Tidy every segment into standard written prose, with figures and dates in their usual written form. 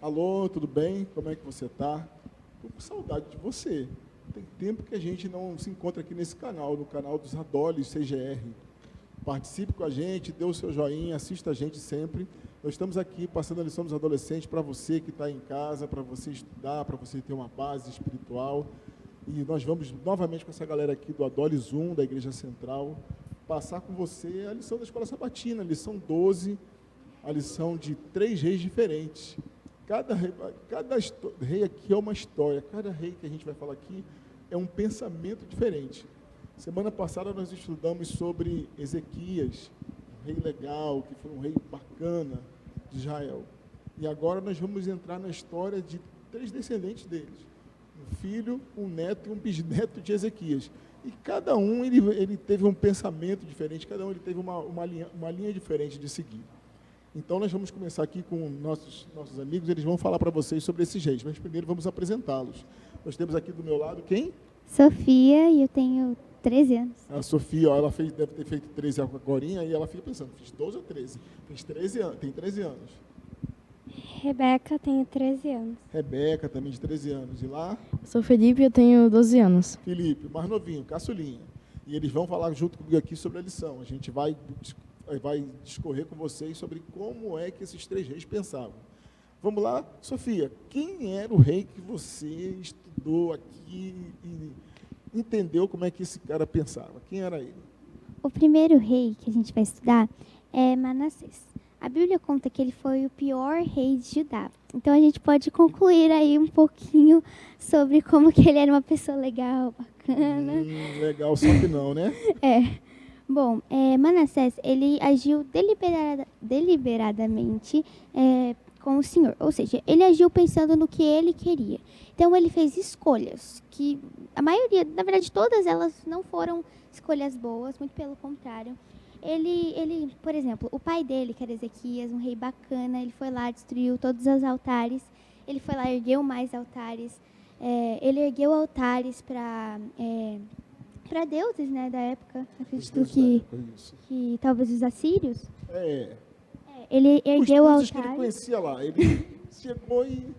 Alô, tudo bem? Como é que você está? Estou com saudade de você. Tem tempo que a gente não se encontra aqui nesse canal, no canal dos Adoles CGR. Participe com a gente, dê o seu joinha, assista a gente sempre. Nós estamos aqui passando a lição dos adolescentes para você que está em casa, para você estudar, para você ter uma base espiritual. E nós vamos novamente com essa galera aqui do Adoles 1, da Igreja Central, passar com você a lição da Escola Sabatina, a lição 12, a lição de 3 reis diferentes. Cada rei aqui é uma história, cada rei que a gente vai falar aqui é um pensamento diferente. Semana passada nós estudamos sobre Ezequias, um rei legal, que foi um rei bacana de Israel. E agora nós vamos entrar na história de 3 descendentes deles. Um filho, um neto e um bisneto de Ezequias. E cada um ele teve um pensamento diferente, cada um ele teve uma linha diferente de seguir. Então nós vamos começar aqui com nossos amigos, eles vão falar para vocês sobre esses reis, mas primeiro vamos apresentá-los. Nós temos aqui do meu lado quem? Sofia, e eu tenho 13 anos. A Sofia, ó, ela deve ter feito 13 agorinha, e ela fica pensando, fiz 12 ou 13? Tem 13 anos. Rebeca, tenho 13 anos. Rebeca, também de 13 anos. E lá? Sou Felipe, eu tenho 12 anos. Felipe, mais novinho, caçulinha. E eles vão falar junto comigo aqui sobre a lição. A gente vai discorrer com vocês sobre como é que esses 3 reis pensavam. Vamos lá? Sofia, quem era o rei que você estudou aqui e entendeu como é que esse cara pensava? Quem era ele? O primeiro rei que a gente vai estudar é Manassés. A Bíblia conta que ele foi o pior rei de Judá. Então a gente pode concluir aí um pouquinho sobre como que ele era uma pessoa legal, bacana. Legal, só que não, né? Bom, Manassés, ele agiu deliberadamente com o Senhor. Ou seja, ele agiu pensando no que ele queria. Então ele fez escolhas que a maioria, na verdade todas elas não foram escolhas boas, muito pelo contrário. Ele, por exemplo, o pai dele, que era Ezequias, um rei bacana, ele foi lá, destruiu todos os altares, ele foi lá, ergueu mais altares, ele ergueu altares para deuses, né, da época, acredito que talvez os assírios. Ele ergueu altares. Que ele conhecia lá, ele chegou e...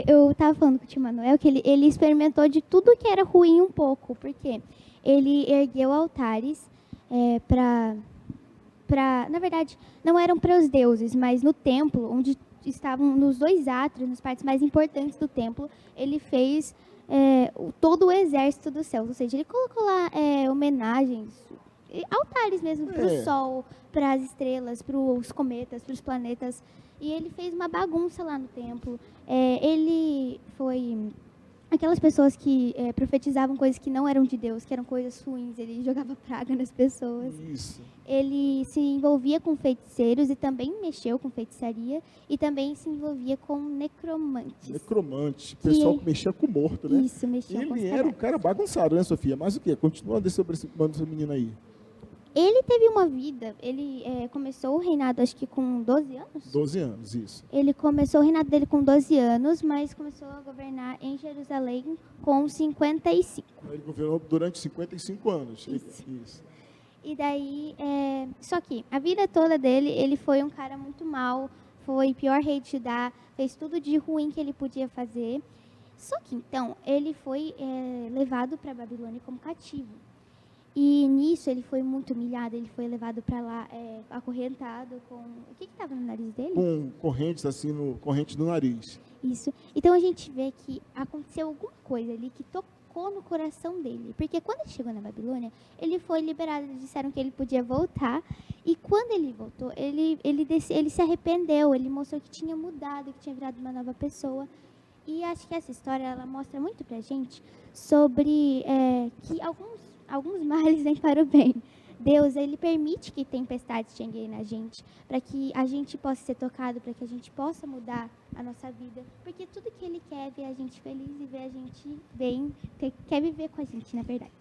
Eu estava falando com o tio Manuel que ele experimentou de tudo que era ruim um pouco, porque ele ergueu altares na verdade, não eram para os deuses, mas no templo, onde estavam nos 2 átrios, nas partes mais importantes do templo, ele fez todo o exército do céu. Ou seja, ele colocou lá homenagens, altares mesmo, para o sol, para as estrelas, para os cometas, para os planetas. E ele fez uma bagunça lá no templo. Ele foi... Aquelas pessoas que profetizavam coisas que não eram de Deus, que eram coisas ruins, ele jogava praga nas pessoas. Isso. Ele se envolvia com feiticeiros e também mexeu com feitiçaria e também se envolvia com necromantes. Necromantes, pessoal que mexia com o morto, né? Isso, mexia com os Ele era um cara bagunçado, né, Sofia? Mas o quê? Continua sobre esse menino aí. Ele teve uma vida, ele começou o reinado acho que com 12 anos? 12 anos, isso. Ele começou o reinado dele com 12 anos, mas começou a governar em Jerusalém com 55. Ele governou durante 55 anos. Isso. E daí, só que a vida toda dele, ele foi um cara muito mau, foi o pior rei de Judá, fez tudo de ruim que ele podia fazer. Só que então, ele foi levado para a Babilônia como cativo. E nisso ele foi muito humilhado, ele foi levado para lá acorrentado com... O que estava no nariz dele? Com correntes assim, correntes no nariz. Isso. Então a gente vê que aconteceu alguma coisa ali que tocou no coração dele. Porque quando ele chegou na Babilônia, ele foi liberado, eles disseram que ele podia voltar. E quando ele voltou, ele se arrependeu, ele mostrou que tinha mudado, que tinha virado uma nova pessoa. E acho que essa história ela mostra muito pra gente sobre que alguns males vêm para o bem. Deus, ele permite que tempestades cheguem na gente, para que a gente possa ser tocado, para que a gente possa mudar a nossa vida, porque tudo que ele quer é ver a gente feliz e ver a gente bem, quer viver com a gente, na verdade.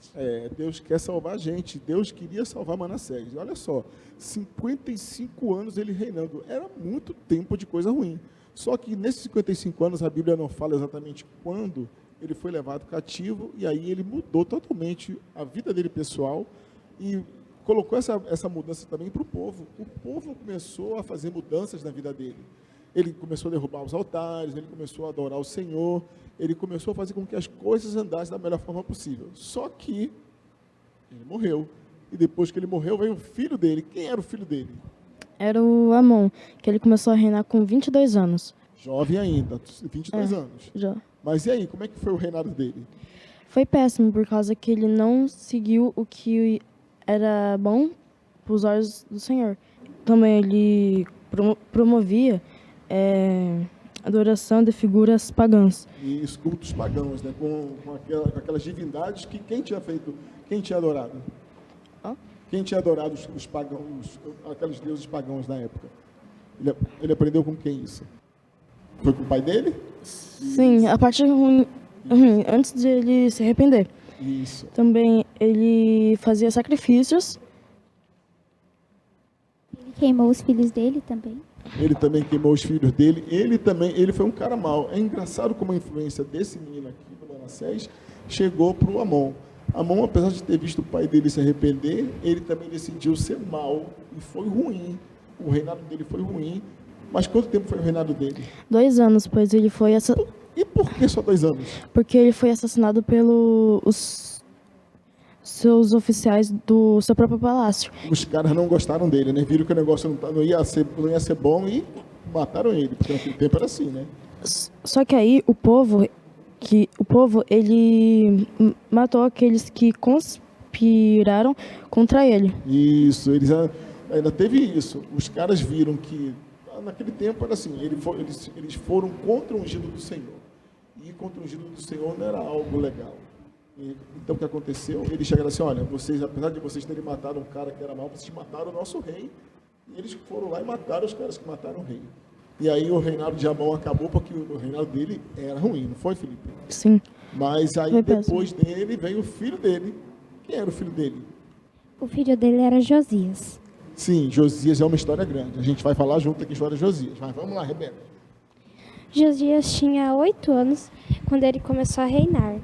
Deus quer salvar a gente. Deus queria salvar Manassés. Olha só, 55 anos ele reinando. Era muito tempo de coisa ruim. Só que nesses 55 anos a Bíblia não fala exatamente quando ele foi levado cativo, e aí ele mudou totalmente a vida dele pessoal e colocou essa mudança também para o povo. O povo começou a fazer mudanças na vida dele. Ele começou a derrubar os altares, ele começou a adorar o Senhor, ele começou a fazer com que as coisas andassem da melhor forma possível. Só que ele morreu. E depois que ele morreu, veio o filho dele. Quem era o filho dele? Era o Amon, que ele começou a reinar com 22 anos. Jovem ainda, 22 anos. Já. Mas e aí, como é que foi o reinado dele? Foi péssimo, por causa que ele não seguiu o que era bom para os olhos do Senhor. Também ele promovia adoração de figuras pagãs. E os cultos pagãos, né? Com aquelas divindades que quem tinha adorado? Quem tinha adorado os pagãos, aqueles deuses pagãos na época? Ele aprendeu com quem isso? Foi com o pai dele? Sim, a parte ruim, antes de ele se arrepender. Isso. Também ele fazia sacrifícios. Ele queimou os filhos dele também. Ele também queimou os filhos dele. Ele foi um cara mau. É engraçado como a influência desse menino aqui, do Manassés, chegou para o Amon. Amon, apesar de ter visto o pai dele se arrepender, ele também decidiu ser mau e foi ruim. O reinado dele foi ruim. Mas quanto tempo foi o reinado dele? 2 anos, pois ele foi E por que só 2 anos? porque ele foi assassinado pelos seus oficiais do seu próprio palácio. Os caras não gostaram dele, né? Viram que o negócio não ia ser bom e mataram ele, porque naquele tempo era assim, né? Só que aí o povo ele matou aqueles que conspiraram contra ele. Isso, ainda teve isso. Os caras viram que naquele tempo era assim, eles foram contra o ungido do Senhor. E contra o ungido do Senhor não era algo legal. Então o que aconteceu? Eles chegaram assim, olha, vocês, apesar de vocês terem matado um cara que era mau, vocês mataram o nosso rei. E eles foram lá e mataram os caras que mataram o rei. E aí o reinado de Amon acabou porque o reinado dele era ruim, não foi, Felipe? Sim. Mas aí depois dele veio o filho dele. Quem era o filho dele? O filho dele era Josias. Sim, Josias é uma história grande. A gente vai falar junto aqui a história de Josias. Mas vamos lá, Rebeca. Josias tinha 8 anos quando ele começou a reinar.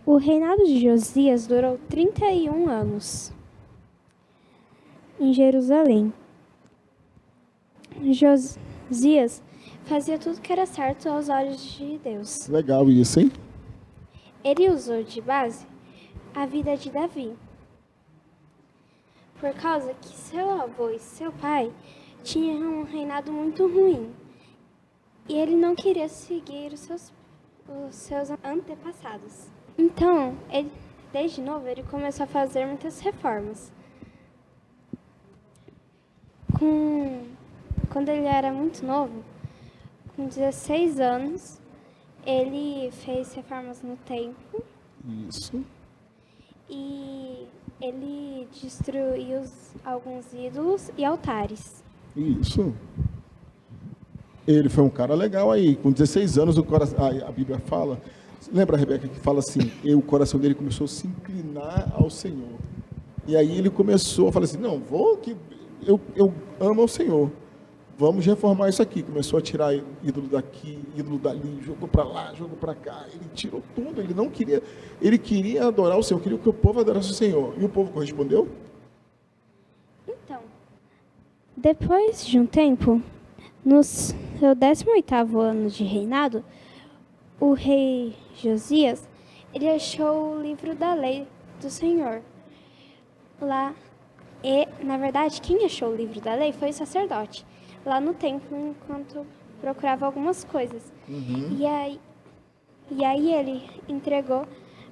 O reinado de Josias durou 31 anos em Jerusalém. Josias fazia tudo que era certo aos olhos de Deus. Legal isso, hein? Ele usou de base a vida de Davi, por causa que seu avô e seu pai tinham um reinado muito ruim e ele não queria seguir os seus antepassados. Então, desde novo, ele começou a fazer muitas reformas. Quando ele era muito novo, com 16 anos, ele fez reformas no templo. Isso. E ele destruiu alguns ídolos e altares. Isso. Ele foi um cara legal aí. Com 16 anos, a Bíblia fala... Lembra, Rebeca, que fala assim, o coração dele começou a se inclinar ao Senhor. E aí ele começou a falar assim, não, eu amo ao Senhor. Vamos reformar isso aqui. Começou a tirar ídolo daqui, ídolo dali, jogou para lá, jogou para cá. Ele tirou tudo, ele queria adorar o Senhor, queria que o povo adorasse o Senhor. E o povo correspondeu? Então, depois de um tempo, no seu 18º ano de reinado, o rei Josias, ele achou o livro da lei do Senhor lá. E, na verdade, quem achou o livro da lei foi o sacerdote, lá no templo, enquanto procurava algumas coisas. Uhum. E aí ele entregou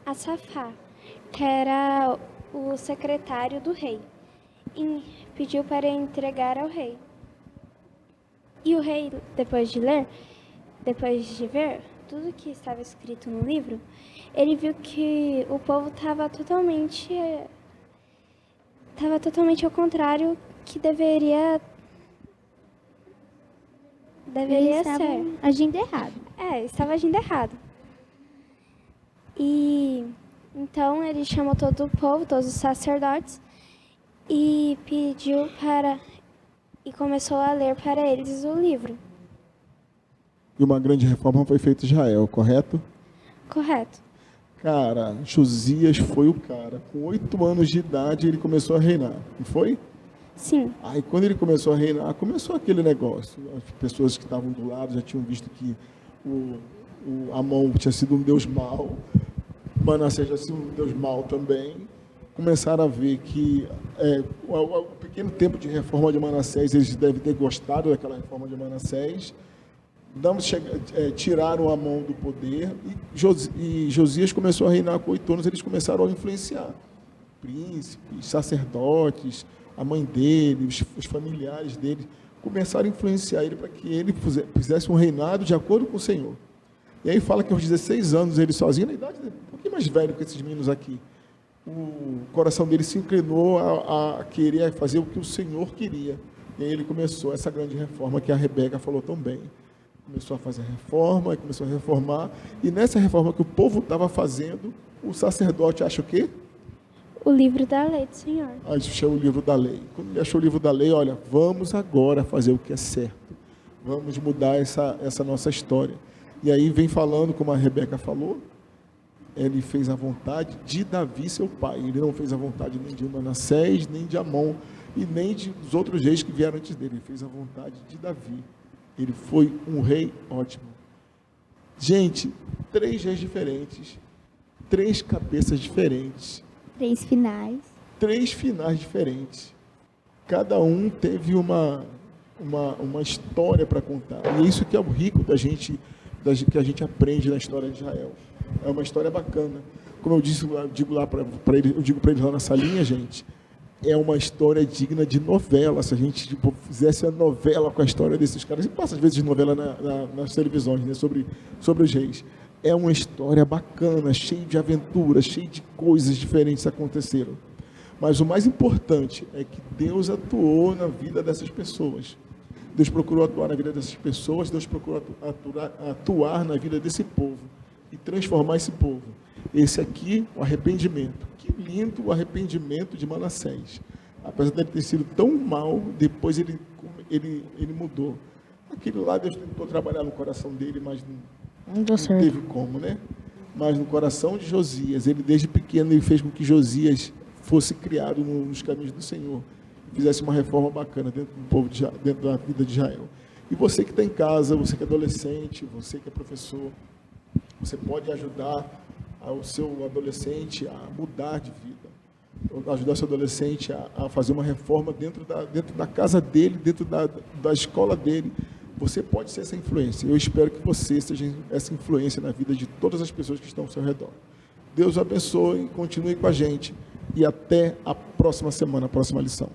a Safá, que era o secretário do rei, e pediu para entregar ao rei. E o rei, depois de ver tudo que estava escrito no livro, ele viu que o povo estava totalmente ao contrário que deveria Eles ser. estavam agindo errado. Estava agindo errado. E então ele chamou todo o povo, todos os sacerdotes, e começou a ler para eles o livro. E uma grande reforma foi feita em Israel, correto? Correto. Cara, Josias foi o cara. Com 8 anos de idade, ele começou a reinar, não foi? Sim. Aí, quando ele começou a reinar, começou aquele negócio. As pessoas que estavam do lado já tinham visto que o Amon tinha sido um deus mau, Manassés tinha sido um deus mau também. Começaram a ver que o pequeno tempo de reforma de Manassés, eles devem ter gostado daquela reforma de Manassés. Tiraram Amon do poder e Josias começou a reinar com 8 anos. Eles começaram a influenciar príncipes, sacerdotes, a mãe dele, os familiares dele, começaram a influenciar ele para que ele fizesse um reinado de acordo com o Senhor. E aí fala que aos 16 anos, ele sozinho, na idade um pouquinho mais velho que esses meninos aqui, o coração dele se inclinou a querer fazer o que o Senhor queria. E aí ele começou essa grande reforma que a Rebeca falou tão bem. Começou a fazer a reforma, começou a reformar, e nessa reforma que o povo estava fazendo, o sacerdote acha o quê? O livro da lei do Senhor. Achou o livro da lei. Quando ele achou o livro da lei, olha, vamos agora fazer o que é certo. Vamos mudar essa nossa história. E aí vem falando, como a Rebeca falou, ele fez a vontade de Davi, seu pai. Ele não fez a vontade nem de Manassés, nem de Amon, e nem dos outros reis que vieram antes dele. Ele fez a vontade de Davi. Ele foi um rei ótimo. Gente, 3 reis diferentes, 3 cabeças diferentes, 3 finais. 3 finais diferentes. Cada um teve uma história para contar. E é isso que é o rico que a gente aprende na história de Israel. É uma história bacana. Como eu digo para eles lá na salinha, gente, é uma história digna de novela. Se a gente fizesse a novela com a história desses caras, e passa às vezes de novela nas televisões, né, sobre os reis. É uma história bacana, cheia de aventuras, cheia de coisas diferentes aconteceram. Mas o mais importante é que Deus atuou na vida dessas pessoas. Deus procurou atuar na vida dessas pessoas, Deus procurou atuar na vida desse povo e transformar esse povo. Esse aqui, o arrependimento. Que lindo o arrependimento de Manassés. Apesar de ele ter sido tão mal, depois ele mudou. Aquele lá, Deus tentou trabalhar no coração dele, mas não teve como, né? Mas no coração de Josias, ele desde pequeno ele fez com que Josias fosse criado nos caminhos do Senhor, fizesse uma reforma bacana dentro do povo, dentro da vida de Israel. E você que está em casa, você que é adolescente, você que é professor, você pode ajudar o seu adolescente a mudar de vida, ajudar o seu adolescente a fazer uma reforma dentro da casa dele, dentro da escola dele. Você pode ser essa influência. Eu espero que você seja essa influência na vida de todas as pessoas que estão ao seu redor. Deus o abençoe, continue com a gente e até a próxima semana, a próxima lição.